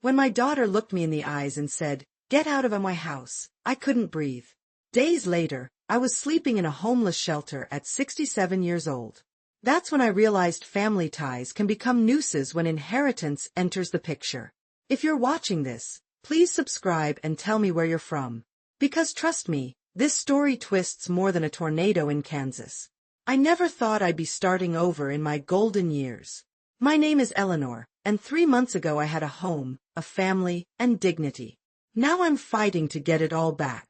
When my daughter looked me in the eyes and said, "Get out of my house," I couldn't breathe. Days later, I was sleeping in a homeless shelter at 67 years old. That's when I realized family ties can become nooses when inheritance enters the picture. If you're watching this, please subscribe and tell me where you're from. Because trust me, this story twists more than a tornado in Kansas. I never thought I'd be starting over in my golden years. My name is Eleanor, and 3 months ago I had a home, a family, and dignity. Now I'm fighting to get it all back.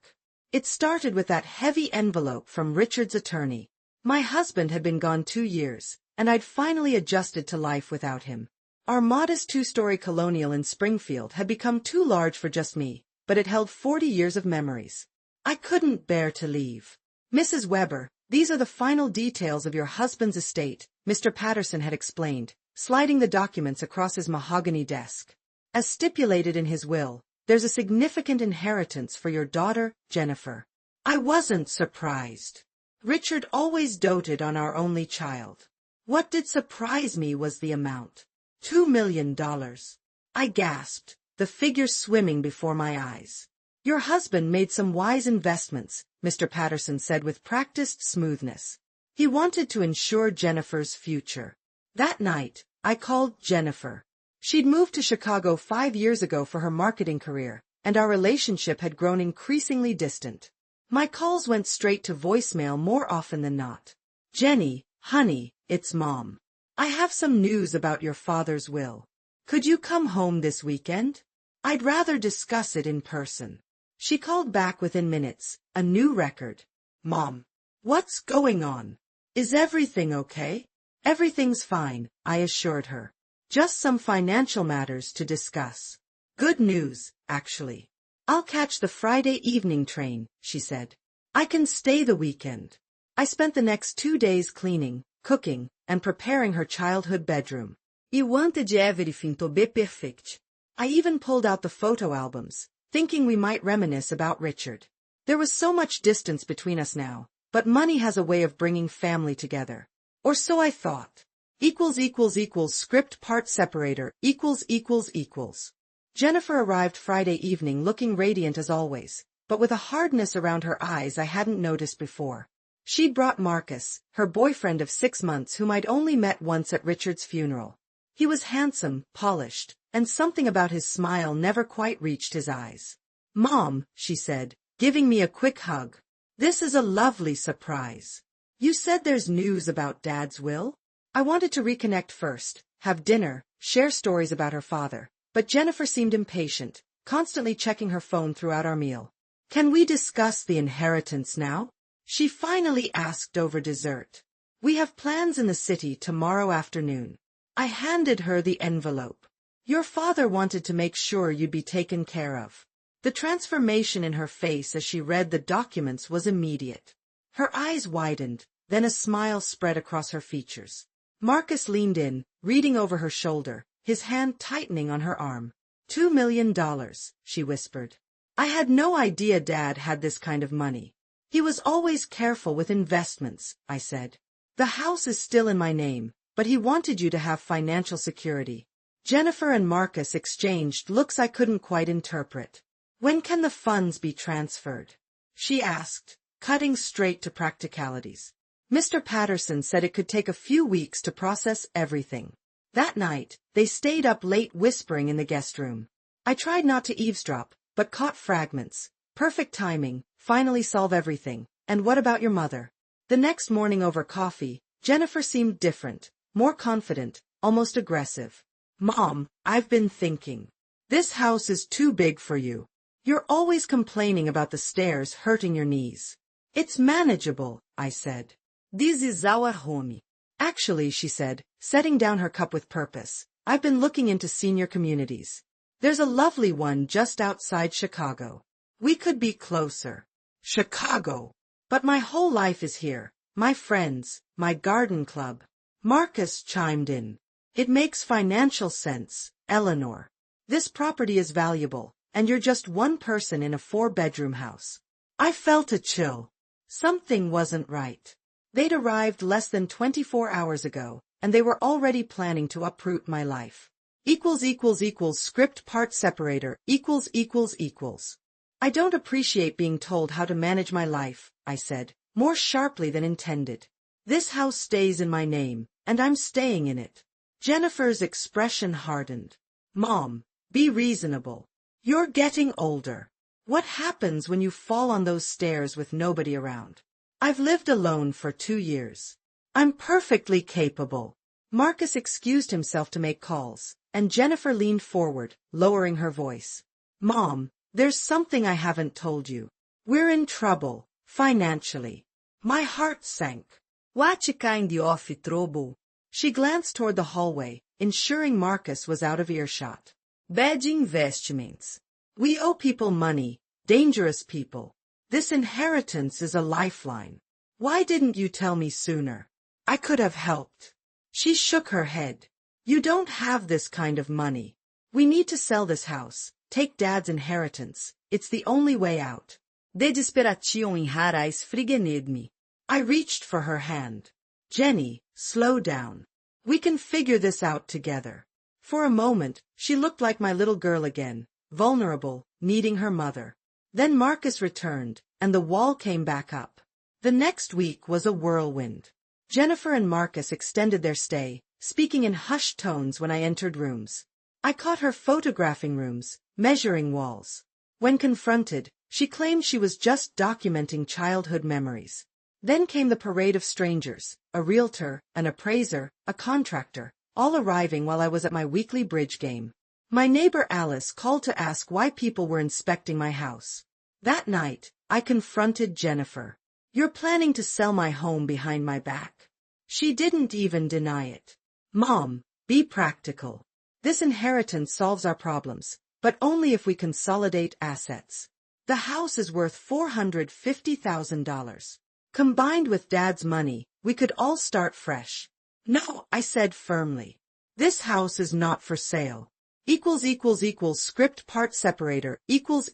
It started with that heavy envelope from Richard's attorney. My husband had been gone 2 years, and I'd finally adjusted to life without him. Our modest 2-story colonial in Springfield had become too large for just me, but it held 40 years of memories. I couldn't bear to leave. "Mrs. Weber, these are the final details of your husband's estate," Mr. Patterson had explained, sliding the documents across his mahogany desk. "As stipulated in his will, there's a significant inheritance for your daughter, Jennifer." I wasn't surprised. Richard always doted on our only child. What did surprise me was the amount. $2 million. I gasped, the figure swimming before my eyes. "Your husband made some wise investments," Mr. Patterson said with practiced smoothness. "He wanted to ensure Jennifer's future." That night, I called Jennifer. She'd moved to Chicago 5 years ago for her marketing career, and our relationship had grown increasingly distant. My calls went straight to voicemail more often than not. "Jenny, honey, it's Mom. I have some news about your father's will. Could you come home this weekend? I'd rather discuss it in person." She called back within minutes, a new record. "Mom, what's going on? Is everything okay?" "Everything's fine," I assured her. "Just some financial matters to discuss." "Good news, actually. I'll catch the Friday evening train," she said. "I can stay the weekend." I spent the next 2 days cleaning, cooking, and preparing her childhood bedroom. I wanted everything to be perfect. I even pulled out the photo albums, thinking we might reminisce about Richard. There was so much distance between us now, but money has a way of bringing family together. Or so I thought. Script part separator ===. Jennifer arrived Friday evening looking radiant as always, but with a hardness around her eyes I hadn't noticed before. She'd brought Marcus, her boyfriend of 6 months whom I'd only met once at Richard's funeral. He was handsome, polished, and something about his smile never quite reached his eyes. "Mom," she said, giving me a quick hug. "This is a lovely surprise. You said there's news about Dad's will?" I wanted to reconnect first, have dinner, share stories about her father, but Jennifer seemed impatient, constantly checking her phone throughout our meal. "Can we discuss the inheritance now?" she finally asked over dessert. "We have plans in the city tomorrow afternoon." I handed her the envelope. "Your father wanted to make sure you'd be taken care of." The transformation in her face as she read the documents was immediate. Her eyes widened, then a smile spread across her features. Marcus leaned in, reading over her shoulder, his hand tightening on her arm. $2 million, she whispered. "I had no idea Dad had this kind of money." "He was always careful with investments," I said. "The house is still in my name, but he wanted you to have financial security." Jennifer and Marcus exchanged looks I couldn't quite interpret. "When can the funds be transferred?" she asked, cutting straight to practicalities. Mr. Patterson said it could take a few weeks to process everything. That night, they stayed up late whispering in the guest room. I tried not to eavesdrop, but caught fragments. "Perfect timing, finally solve everything. And what about your mother?" The next morning over coffee, Jennifer seemed different, more confident, almost aggressive. "Mom, I've been thinking. This house is too big for you. You're always complaining about the stairs hurting your knees." "It's manageable," I said. "This is our home." "Actually," she said, setting down her cup with purpose, "I've been looking into senior communities. There's a lovely one just outside Chicago. We could be closer." "Chicago! But my whole life is here, my friends, my garden club." Marcus chimed in. "It makes financial sense, Eleanor. This property is valuable, and you're just one person in a 4-bedroom house." I felt a chill. Something wasn't right. They'd arrived less than 24 hours ago, and they were already planning to uproot my life. Script part separator equals. I don't appreciate being told how to manage my life, I said, more sharply than intended. This house stays in my name, and I'm staying in it. Jennifer's expression hardened. Mom, be reasonable. You're getting older. What happens when you fall on those stairs with nobody around? I've lived alone for 2 years. I'm perfectly capable. Marcus excused himself to make calls, and Jennifer leaned forward, lowering her voice. Mom, there's something I haven't told you. We're in trouble, financially. My heart sank. What kind of trouble? She glanced toward the hallway, ensuring Marcus was out of earshot. Bad investments. We owe people money, dangerous people. This inheritance is a lifeline. Why didn't you tell me sooner? I could have helped. She shook her head. You don't have this kind of money. We need to sell this house, take Dad's inheritance. It's the only way out. De desperation in harais frigenedmi. I reached for her hand. Jenny, slow down. We can figure this out together. For a moment, she looked like my little girl again, vulnerable, needing her mother. Then Marcus returned, and the wall came back up. The next week was a whirlwind. Jennifer and Marcus extended their stay, speaking in hushed tones when I entered rooms. I caught her photographing rooms, measuring walls. When confronted, she claimed she was just documenting childhood memories. Then came the parade of strangers, a realtor, an appraiser, a contractor, all arriving while I was at my weekly bridge game. My neighbor Alice called to ask why people were inspecting my house. That night, I confronted Jennifer. You're planning to sell my home behind my back. She didn't even deny it. Mom, be practical. This inheritance solves our problems, but only if we consolidate assets. The house is worth $450,000. Combined with Dad's money, we could all start fresh. No, I said firmly. This house is not for sale. Script part separator equals.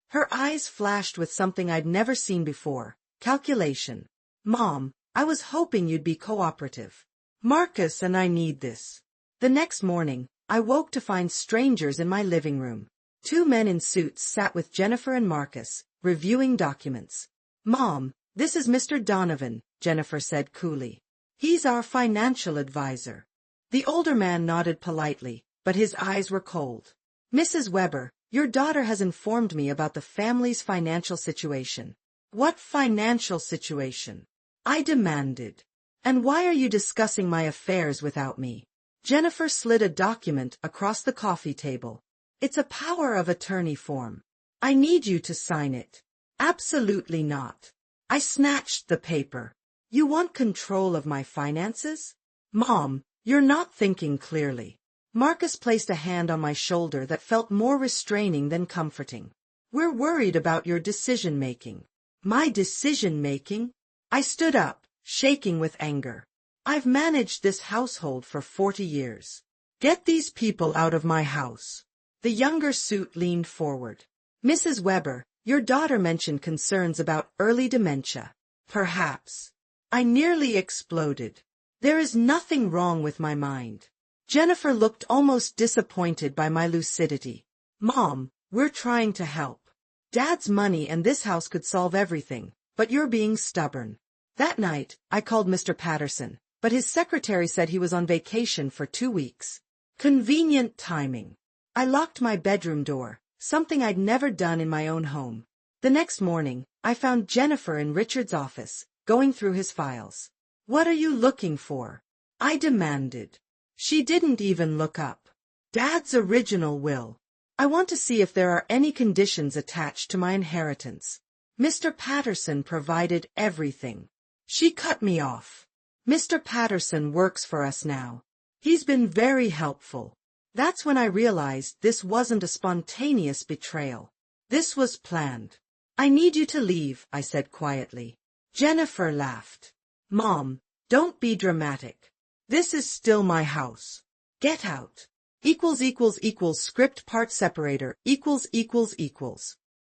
Her eyes flashed with something I'd never seen before. Calculation. Mom, I was hoping you'd be cooperative. Marcus and I need this. The next morning, I woke to find strangers in my living room. 2 men in suits sat with Jennifer and Marcus, reviewing documents. Mom, this is Mr. Donovan, Jennifer said coolly. He's our financial advisor. The older man nodded politely, but his eyes were cold. Mrs. Weber, your daughter has informed me about the family's financial situation. What financial situation? I demanded. And why are you discussing my affairs without me? Jennifer slid a document across the coffee table. It's a power of attorney form. I need you to sign it. Absolutely not. I snatched the paper. You want control of my finances? Mom, you're not thinking clearly. Marcus placed a hand on my shoulder that felt more restraining than comforting. We're worried about your decision-making. My decision-making? I stood up, shaking with anger. I've managed this household for 40 years. Get these people out of my house. The younger suit leaned forward. Mrs. Weber, your daughter mentioned concerns about early dementia. Perhaps. I nearly exploded. There is nothing wrong with my mind. Jennifer looked almost disappointed by my lucidity. Mom, we're trying to help. Dad's money and this house could solve everything, but you're being stubborn. That night, I called Mr. Patterson, but his secretary said he was on vacation for 2 weeks. Convenient timing. I locked my bedroom door, something I'd never done in my own home. The next morning, I found Jennifer in Richard's office, going through his files. What are you looking for? I demanded. She didn't even look up. Dad's original will. I want to see if there are any conditions attached to my inheritance. Mr. Patterson provided everything. She cut me off. Mr. Patterson works for us now. He's been very helpful. That's when I realized this wasn't a spontaneous betrayal. This was planned. I need you to leave, I said quietly. Jennifer laughed. Mom, don't be dramatic. This is still my house. Get out. Script part separator equals.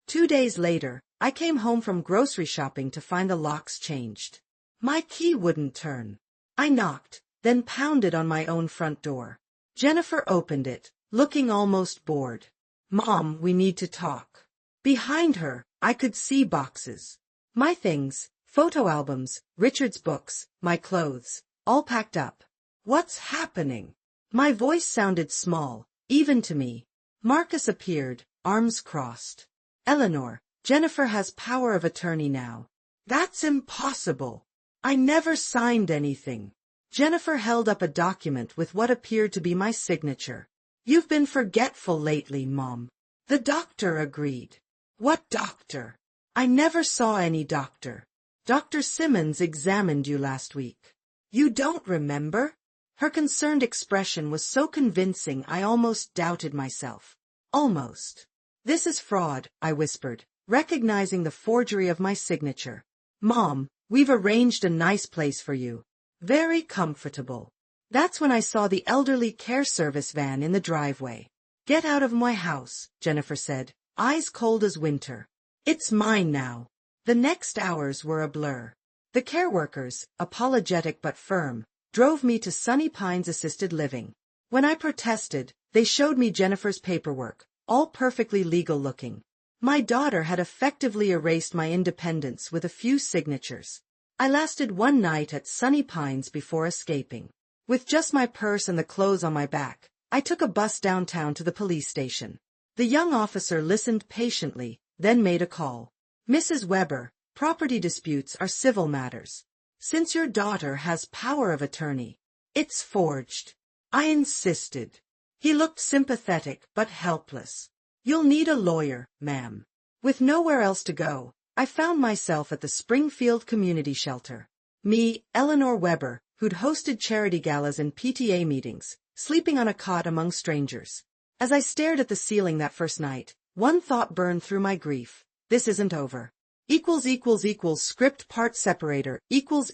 2 days later, I came home from grocery shopping to find the locks changed. My key wouldn't turn. I knocked, then pounded on my own front door. Jennifer opened it, looking almost bored. Mom, we need to talk. Behind her, I could see boxes. My things, photo albums, Richard's books, my clothes, all packed up. What's happening? My voice sounded small, even to me. Marcus appeared, arms crossed. Eleanor, Jennifer has power of attorney now. That's impossible. I never signed anything. Jennifer held up a document with what appeared to be my signature. You've been forgetful lately, Mom. The doctor agreed. What doctor? I never saw any doctor. Dr. Simmons examined you last week. You don't remember? Her concerned expression was so convincing I almost doubted myself. Almost. This is fraud, I whispered, recognizing the forgery of my signature. Mom, we've arranged a nice place for you. Very comfortable. That's when I saw the elderly care service van in the driveway. Get out of my house, Jennifer said, eyes cold as winter. It's mine now. The next hours were a blur. The care workers, apologetic but firm, drove me to Sunny Pines Assisted Living. When I protested, they showed me Jennifer's paperwork, all perfectly legal looking. My daughter had effectively erased my independence with a few signatures. I lasted one night at Sunny Pines before escaping. With just my purse and the clothes on my back, I took a bus downtown to the police station. The young officer listened patiently, then made a call. Mrs. Weber, property disputes are civil matters. Since your daughter has power of attorney, it's forged. I insisted. He looked sympathetic but helpless. You'll need a lawyer, ma'am. With nowhere else to go, I found myself at the Springfield Community Shelter. Me, Eleanor Weber, who'd hosted charity galas and PTA meetings, sleeping on a cot among strangers. As I stared at the ceiling that first night, one thought burned through my grief. This isn't over. Script part separator equals.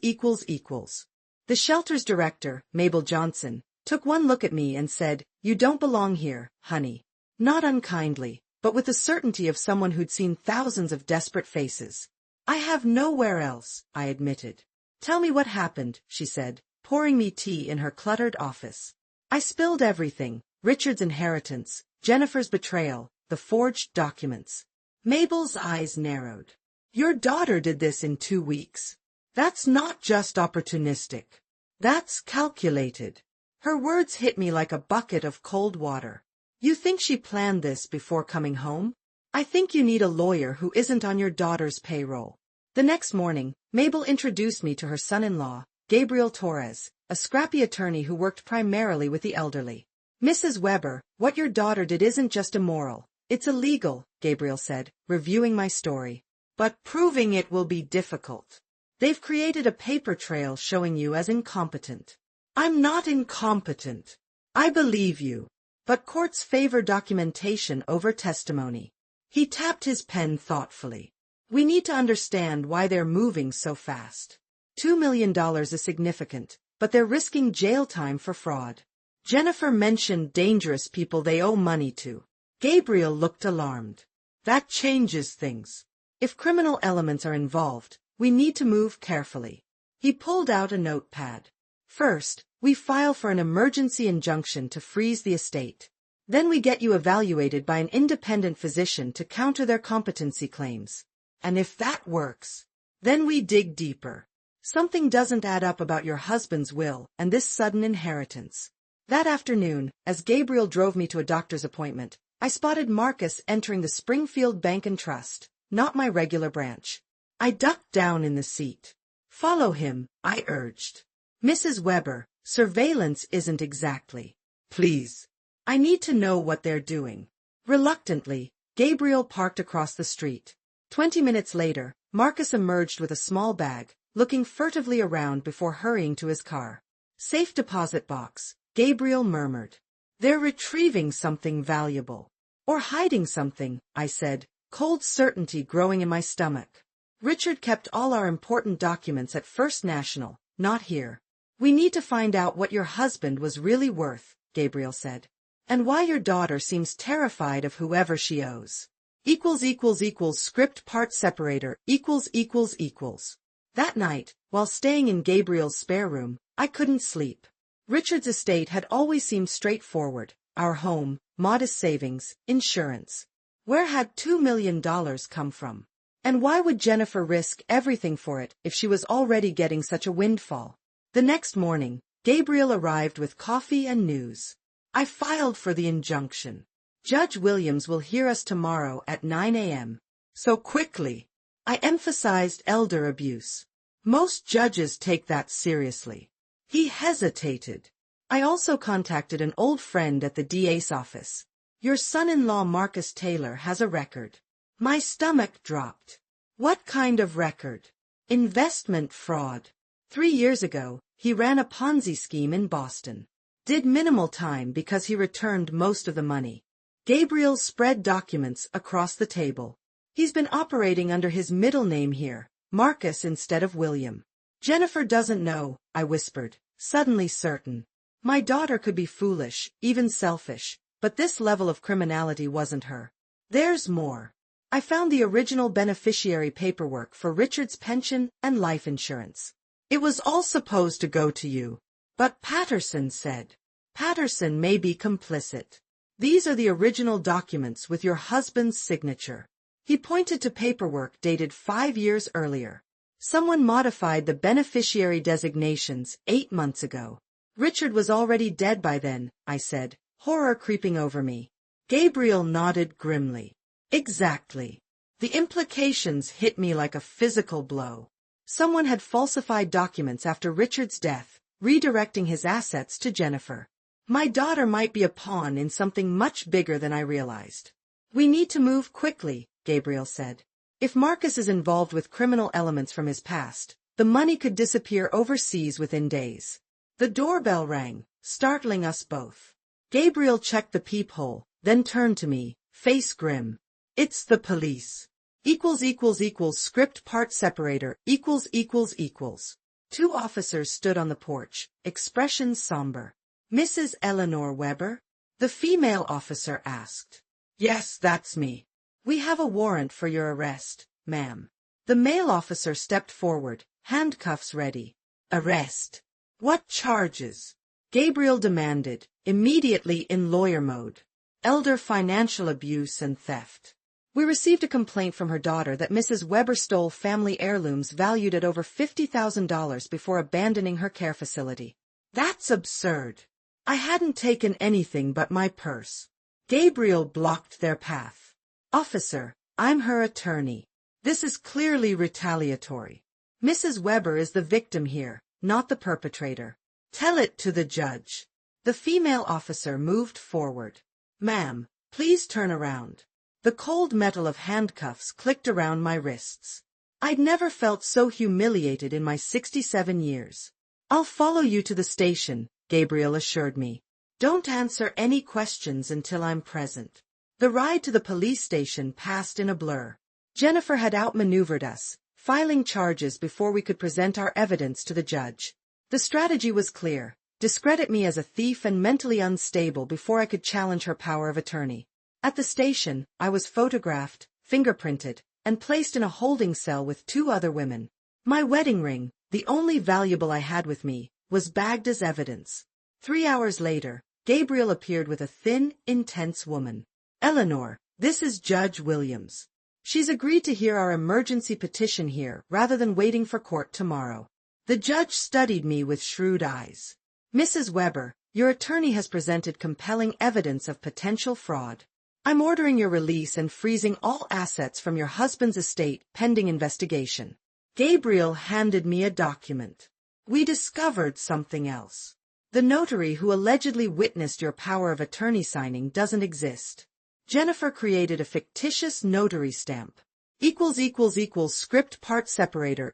The shelter's director, Mabel Johnson, took one look at me and said, "You don't belong here, honey." Not unkindly, but with the certainty of someone who'd seen thousands of desperate faces. I have nowhere else, I admitted. Tell me what happened, she said, pouring me tea in her cluttered office. I spilled everything, Richard's inheritance, Jennifer's betrayal, the forged documents. Mabel's eyes narrowed. Your daughter did this in 2 weeks. That's not just opportunistic. That's calculated. Her words hit me like a bucket of cold water. You think she planned this before coming home? I think you need a lawyer who isn't on your daughter's payroll. The next morning, Mabel introduced me to her son-in-law, Gabriel Torres, a scrappy attorney who worked primarily with the elderly. Mrs. Weber, what your daughter did isn't just immoral, it's illegal, Gabriel said, reviewing my story. But proving it will be difficult. They've created a paper trail showing you as incompetent. I'm not incompetent. I believe you. But courts favor documentation over testimony. He tapped his pen thoughtfully. We need to understand why they're moving so fast. $2 million is significant, but they're risking jail time for fraud. Jennifer mentioned dangerous people they owe money to. Gabriel looked alarmed. That changes things. If criminal elements are involved, we need to move carefully. He pulled out a notepad. First, we file for an emergency injunction to freeze the estate. Then we get you evaluated by an independent physician to counter their competency claims. And if that works, then we dig deeper. Something doesn't add up about your husband's will and this sudden inheritance. That afternoon, as Gabriel drove me to a doctor's appointment, I spotted Marcus entering the Springfield Bank and Trust, not my regular branch. I ducked down in the seat. Follow him, I urged. Mrs. Weber, surveillance isn't exactly. Please. I need to know what they're doing. Reluctantly, Gabriel parked across the street. 20 minutes later, Marcus emerged with a small bag, looking furtively around before hurrying to his car. Safe deposit box, Gabriel murmured. They're retrieving something valuable. Or hiding something, I said, cold certainty growing in my stomach. Richard kept all our important documents at First National, not here. We need to find out what your husband was really worth, Gabriel said. And why your daughter seems terrified of whoever she owes. Script part separator equals. That night, while staying in Gabriel's spare room, I couldn't sleep. Richard's estate had always seemed straightforward: our home, modest savings, insurance. Where had $2 million come from? And why would Jennifer risk everything for it if she was already getting such a windfall? The next morning, Gabriel arrived with coffee and news. I filed for the injunction. Judge Williams will hear us tomorrow at 9 a.m. So quickly. I emphasized elder abuse. Most judges take that seriously. He hesitated. I also contacted an old friend at the DA's office. Your son-in-law Marcus Taylor has a record. My stomach dropped. What kind of record? Investment fraud. 3 years ago, he ran a Ponzi scheme in Boston. Did minimal time because he returned most of the money. Gabriel spread documents across the table. He's been operating under his middle name here, Marcus instead of William. Jennifer doesn't know, I whispered, suddenly certain. My daughter could be foolish, even selfish, but this level of criminality wasn't her. There's more. I found the original beneficiary paperwork for Richard's pension and life insurance. It was all supposed to go to you. But Patterson said. Patterson may be complicit. These are the original documents with your husband's signature. He pointed to paperwork dated 5 years earlier. Someone modified the beneficiary designations 8 months ago. Richard was already dead by then, I said, horror creeping over me. Gabriel nodded grimly. Exactly. The implications hit me like a physical blow. Someone had falsified documents after Richard's death, redirecting his assets to Jennifer. My daughter might be a pawn in something much bigger than I realized. We need to move quickly, Gabriel said. If Marcus is involved with criminal elements from his past, the money could disappear overseas within days. The doorbell rang, startling us both. Gabriel checked the peephole, then turned to me, face grim. It's the police. Script part separator, Two officers stood on the porch, expressions somber. Mrs. Eleanor Weber? The female officer asked. Yes, that's me. We have a warrant for your arrest, ma'am. The male officer stepped forward, handcuffs ready. Arrest? What charges? Gabriel demanded, immediately in lawyer mode. Elder financial abuse and theft. We received a complaint from her daughter that Mrs. Weber stole family heirlooms valued at over $50,000 before abandoning her care facility. That's absurd. I hadn't taken anything but my purse. Gabriel blocked their path. Officer, I'm her attorney. This is clearly retaliatory. Mrs. Weber is the victim here, not the perpetrator. Tell it to the judge. The female officer moved forward. Ma'am, please turn around. The cold metal of handcuffs clicked around my wrists. I'd never felt so humiliated in my 67 years. I'll follow you to the station, Gabriel assured me. Don't answer any questions until I'm present. The ride to the police station passed in a blur. Jennifer had outmaneuvered us, filing charges before we could present our evidence to the judge. The strategy was clear: discredit me as a thief and mentally unstable before I could challenge her power of attorney. At the station, I was photographed, fingerprinted, and placed in a holding cell with 2 other women. My wedding ring, the only valuable I had with me, was bagged as evidence. 3 hours later, Gabriel appeared with a thin, intense woman. Eleanor, this is Judge Williams. She's agreed to hear our emergency petition here rather than waiting for court tomorrow. The judge studied me with shrewd eyes. Mrs. Weber, your attorney has presented compelling evidence of potential fraud. I'm ordering your release and freezing all assets from your husband's estate pending investigation. Gabriel handed me a document. We discovered something else. The notary who allegedly witnessed your power of attorney signing doesn't exist. Jennifer created a fictitious notary stamp. Script part separator,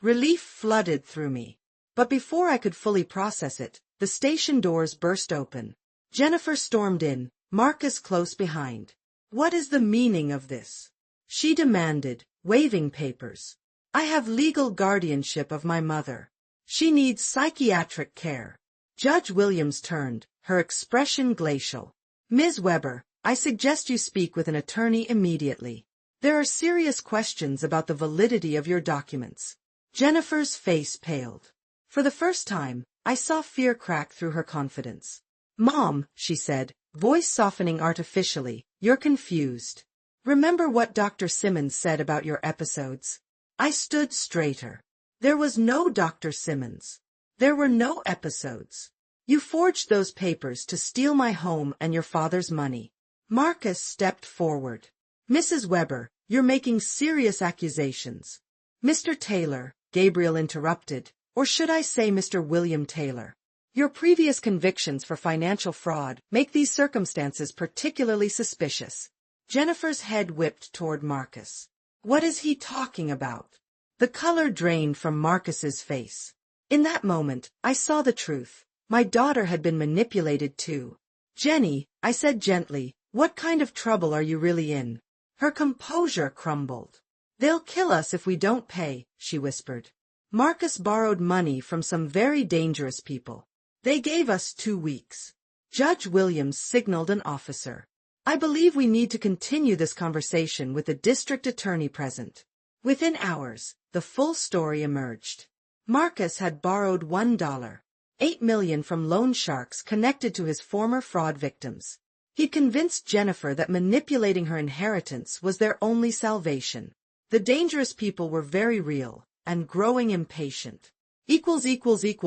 Relief flooded through me. But before I could fully process it, the station doors burst open. Jennifer stormed in, Marcus close behind. What is the meaning of this? She demanded, waving papers. I have legal guardianship of my mother. She needs psychiatric care. Judge Williams turned, her expression glacial. Ms. Weber, I suggest you speak with an attorney immediately. There are serious questions about the validity of your documents. Jennifer's face paled. For the first time, I saw fear crack through her confidence. "Mom," she said, voice softening artificially, "you're confused. Remember what Dr. Simmons said about your episodes?" I stood straighter. There was no Dr. Simmons. There were no episodes. You forged those papers to steal my home and your father's money. Marcus stepped forward. "Mrs. Weber, you're making serious accusations." "Mr. Taylor," Gabriel interrupted, "or should I say Mr. William Taylor. Your previous convictions for financial fraud make these circumstances particularly suspicious." Jennifer's head whipped toward Marcus. "What is he talking about?" The color drained from Marcus's face. In that moment, I saw the truth. My daughter had been manipulated too. "Jenny," I said gently, "what kind of trouble are you really in?" Her composure crumbled. "They'll kill us if we don't pay," she whispered. "Marcus borrowed money from some very dangerous people. They gave us 2 weeks. Judge Williams signaled an officer. I believe we need to continue this conversation with the district attorney present." Within hours, the full story emerged. Marcus had borrowed $1.8 million from loan sharks connected to his former fraud victims. He convinced Jennifer that manipulating her inheritance was their only salvation. The dangerous people were very real and growing impatient.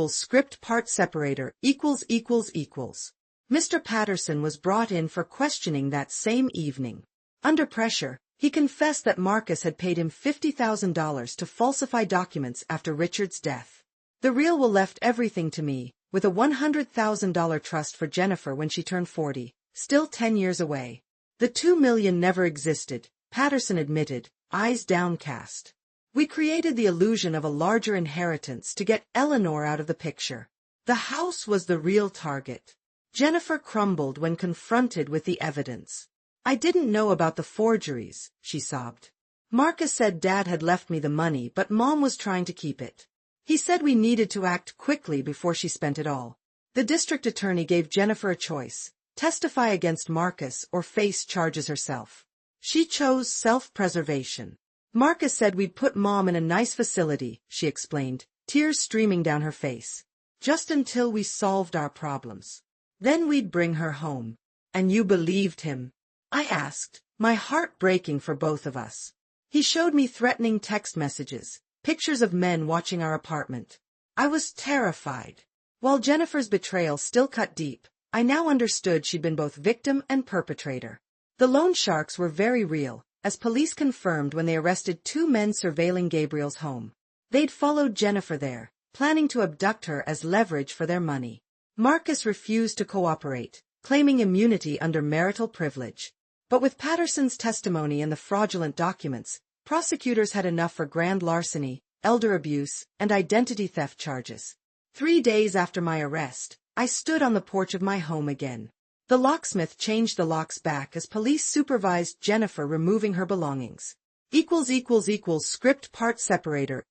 Script part separator Mr. Patterson was brought in for questioning that same evening. Under pressure, he confessed that Marcus had paid him $50,000 to falsify documents after Richard's death. "The real will left everything to me, with a $100,000 trust for Jennifer when she turned 40, still 10 years away. The $2 million never existed," Patterson admitted, eyes downcast. "We created the illusion of a larger inheritance to get Eleanor out of the picture. The house was the real target." Jennifer crumbled when confronted with the evidence. "I didn't know about the forgeries," she sobbed. "Marcus said Dad had left me the money, but Mom was trying to keep it. He said we needed to act quickly before she spent it all." The district attorney gave Jennifer a choice: testify against Marcus or face charges herself. She chose self-preservation. "Marcus said we'd put Mom in a nice facility," she explained, tears streaming down her face. "Just until we solved our problems. Then we'd bring her home." "And you believed him?" I asked, my heart breaking for both of us. He showed me threatening text messages, pictures of men watching our apartment. I was terrified. While Jennifer's betrayal still cut deep, I now understood she'd been both victim and perpetrator. The loan sharks were very real, as police confirmed when they arrested 2 men surveilling Gabriel's home. They'd followed Jennifer there, planning to abduct her as leverage for their money. Marcus refused to cooperate, claiming immunity under marital privilege. But with Patterson's testimony and the fraudulent documents, prosecutors had enough for grand larceny, elder abuse, and identity theft charges. 3 days after my arrest, I stood on the porch of my home again. The locksmith changed the locks back as police supervised Jennifer removing her belongings. Script part separator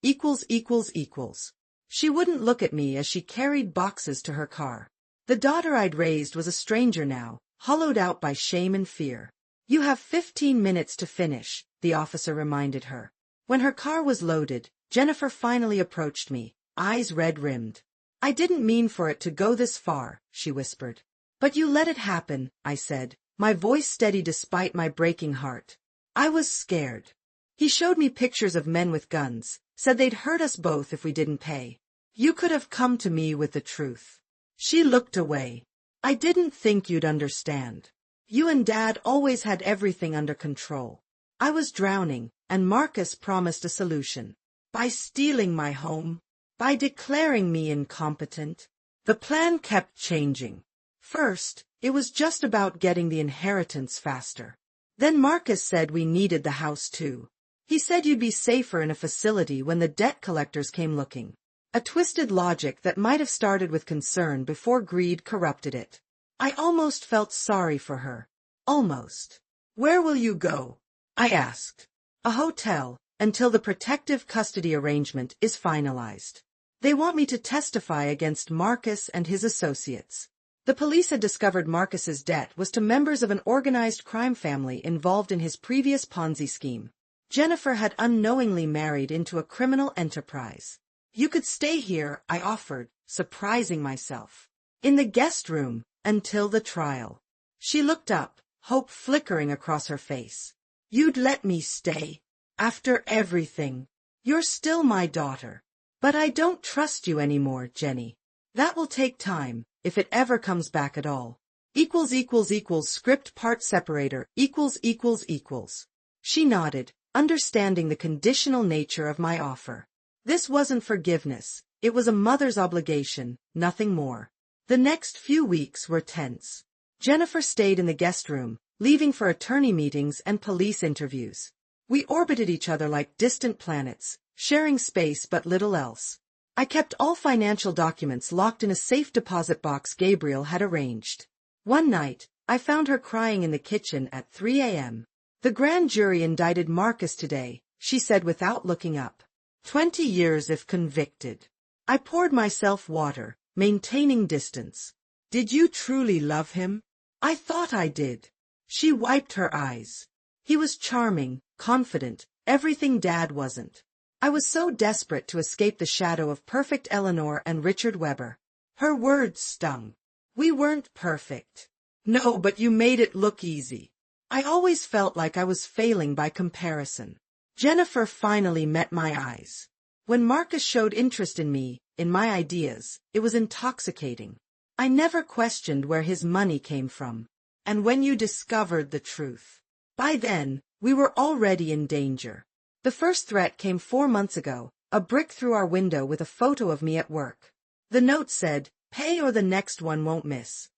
She wouldn't look at me as she carried boxes to her car. The daughter I'd raised was a stranger now, hollowed out by shame and fear. "You have 15 minutes to finish," the officer reminded her. When her car was loaded, Jennifer finally approached me, eyes red-rimmed. "I didn't mean for it to go this far," she whispered. "But you let it happen," I said, my voice steady despite my breaking heart. I was scared. "He showed me pictures of men with guns, said they'd hurt us both if we didn't pay. You could have come to me with the truth." She looked away. "I didn't think you'd understand. You and Dad always had everything under control." I was drowning, and Marcus promised a solution. By stealing my home, by declaring me incompetent. The plan kept changing. First, it was just about getting the inheritance faster. Then Marcus said we needed the house too. He said you'd be safer in a facility when the debt collectors came looking. A twisted logic that might have started with concern before greed corrupted it. I almost felt sorry for her. Almost. "Where will you go?" I asked. "A hotel, until the protective custody arrangement is finalized. They want me to testify against Marcus and his associates." The police had discovered Marcus's debt was to members of an organized crime family involved in his previous Ponzi scheme. Jennifer had unknowingly married into a criminal enterprise. You could stay here, I offered, surprising myself. In the guest room, until the trial. She looked up, hope flickering across her face. You'd let me stay? After everything? You're still my daughter. But I don't trust you anymore, Jenny. That will take time, if it ever comes back at all. Script part separator, equals. She nodded, understanding the conditional nature of my offer. This wasn't forgiveness, it was a mother's obligation, nothing more. The next few weeks were tense. Jennifer stayed in the guest room, leaving for attorney meetings and police interviews. We orbited each other like distant planets, sharing space but little else. I kept all financial documents locked in a safe deposit box Gabriel had arranged. One night, I found her crying in the kitchen at 3 a.m. The grand jury indicted Marcus today, she said without looking up. 20 years if convicted. I poured myself water, maintaining distance. Did you truly love him? I thought I did. She wiped her eyes. He was charming, confident, everything Dad wasn't. I was so desperate to escape the shadow of perfect Eleanor and Richard Weber. Her words stung. We weren't perfect. No, but you made it look easy. I always felt like I was failing by comparison. Jennifer finally met my eyes. When Marcus showed interest in me, in my ideas, it was intoxicating. I never questioned where his money came from. And when you discovered the truth. By then, we were already in danger. The first threat came 4 months ago, a brick through our window with a photo of me at work. The note said, "Pay or the next one won't miss."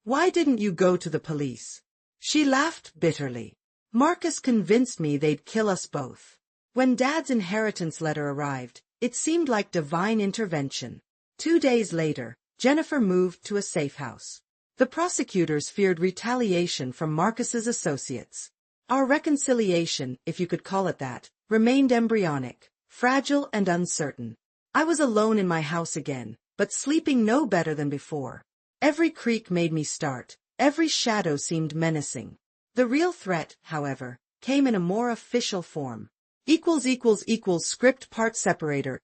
Why didn't you go to the police? She laughed bitterly. Marcus convinced me they'd kill us both. When Dad's inheritance letter arrived, it seemed like divine intervention. 2 days later, Jennifer moved to a safe house. The prosecutors feared retaliation from Marcus's associates. Our reconciliation, if you could call it that, remained embryonic, fragile and uncertain. I was alone in my house again, but sleeping no better than before. Every creak made me start, every shadow seemed menacing. The real threat, however, came in a more official form. Script part separator,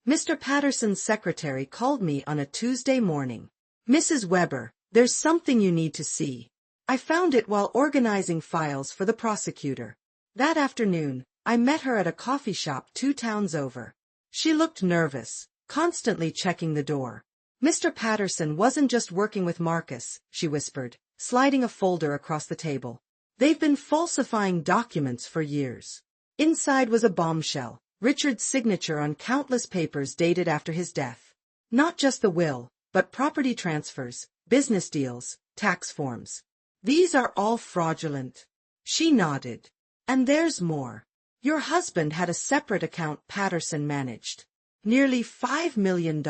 Mr. Patterson's secretary called me on a Tuesday morning. Mrs. Weber, there's something you need to see. I found it while organizing files for the prosecutor. That afternoon, I met her at a coffee shop 2 towns over. She looked nervous, constantly checking the door. Mr. Patterson wasn't just working with Marcus, she whispered, sliding a folder across the table. They've been falsifying documents for years. Inside was a bombshell, Richard's signature on countless papers dated after his death. Not just the will, but property transfers, business deals, tax forms. These are all fraudulent. She nodded. And there's more. Your husband had a separate account Patterson managed. Nearly $5 million.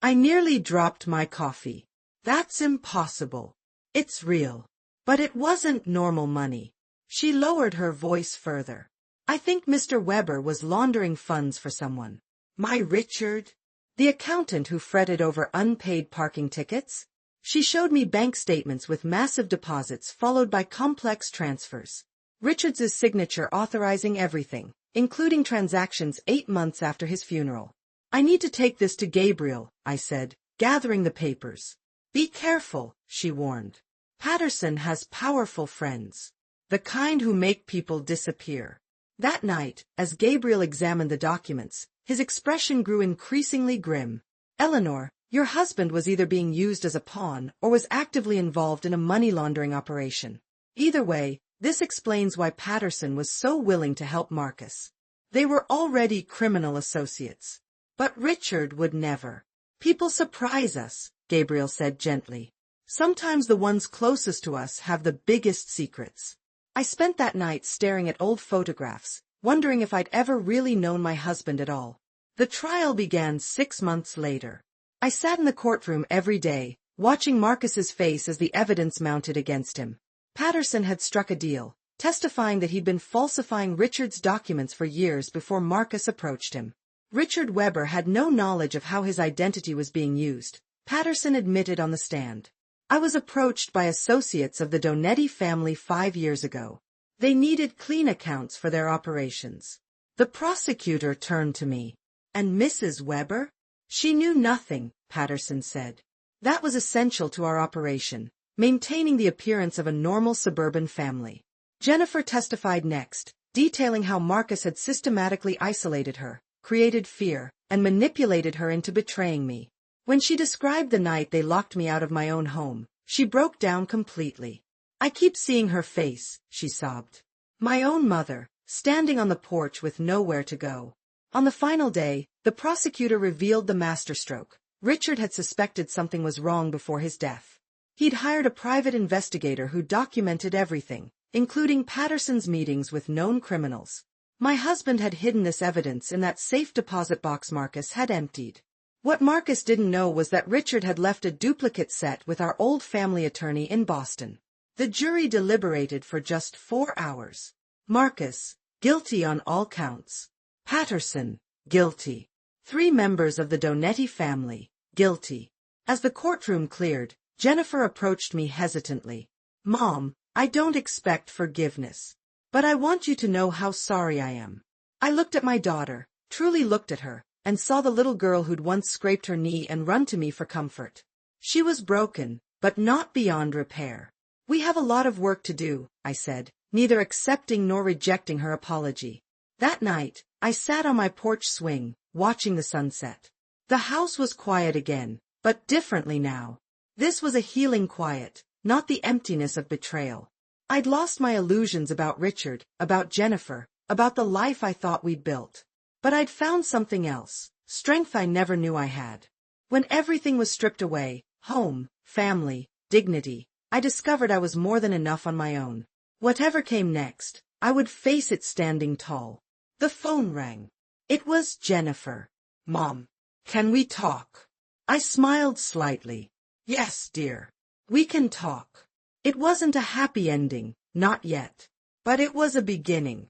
I nearly dropped my coffee. That's impossible. It's real. But it wasn't normal money. She lowered her voice further. I think Mr. Weber was laundering funds for someone. My Richard? The accountant who fretted over unpaid parking tickets? She showed me bank statements with massive deposits followed by complex transfers. Richard's signature authorizing everything, including transactions 8 months after his funeral. I need to take this to Gabriel, I said, gathering the papers. Be careful, she warned. Patterson has powerful friends. The kind who make people disappear. That night, as Gabriel examined the documents, his expression grew increasingly grim. Eleanor, your husband was either being used as a pawn or was actively involved in a money laundering operation. Either way, this explains why Patterson was so willing to help Marcus. They were already criminal associates. But Richard would never. People surprise us, Gabriel said gently. Sometimes the ones closest to us have the biggest secrets. I spent that night staring at old photographs, wondering if I'd ever really known my husband at all. The trial began 6 months later. I sat in the courtroom every day, watching Marcus's face as the evidence mounted against him. Patterson had struck a deal, testifying that he'd been falsifying Richard's documents for years before Marcus approached him. Richard Weber had no knowledge of how his identity was being used, Patterson admitted on the stand. I was approached by associates of the Donetti family 5 years ago. They needed clean accounts for their operations. The prosecutor turned to me. And Mrs. Weber? She knew nothing, Patterson said. That was essential to our operation, maintaining the appearance of a normal suburban family. Jennifer testified next, detailing how Marcus had systematically isolated her, created fear, and manipulated her into betraying me. When she described the night they locked me out of my own home, she broke down completely. I keep seeing her face, she sobbed. My own mother, standing on the porch with nowhere to go. On the final day, the prosecutor revealed the masterstroke. Richard had suspected something was wrong before his death. He'd hired a private investigator who documented everything, including Patterson's meetings with known criminals. My husband had hidden this evidence in that safe deposit box Marcus had emptied. What Marcus didn't know was that Richard had left a duplicate set with our old family attorney in Boston. The jury deliberated for just 4 hours. Marcus, guilty on all counts. Patterson, guilty. 3 members of the Donetti family, guilty. As the courtroom cleared, Jennifer approached me hesitantly. Mom, I don't expect forgiveness. But I want you to know how sorry I am. I looked at my daughter, truly looked at her, and saw the little girl who'd once scraped her knee and run to me for comfort. She was broken, but not beyond repair. We have a lot of work to do, I said, neither accepting nor rejecting her apology. That night, I sat on my porch swing, watching the sunset. The house was quiet again, but differently now. This was a healing quiet, not the emptiness of betrayal. I'd lost my illusions about Richard, about Jennifer, about the life I thought we'd built. But I'd found something else, strength I never knew I had. When everything was stripped away, home, family, dignity, I discovered I was more than enough on my own. Whatever came next, I would face it standing tall. The phone rang. It was Jennifer. Mom, can we talk? I smiled slightly. Yes, dear. We can talk. It wasn't a happy ending, not yet. But it was a beginning.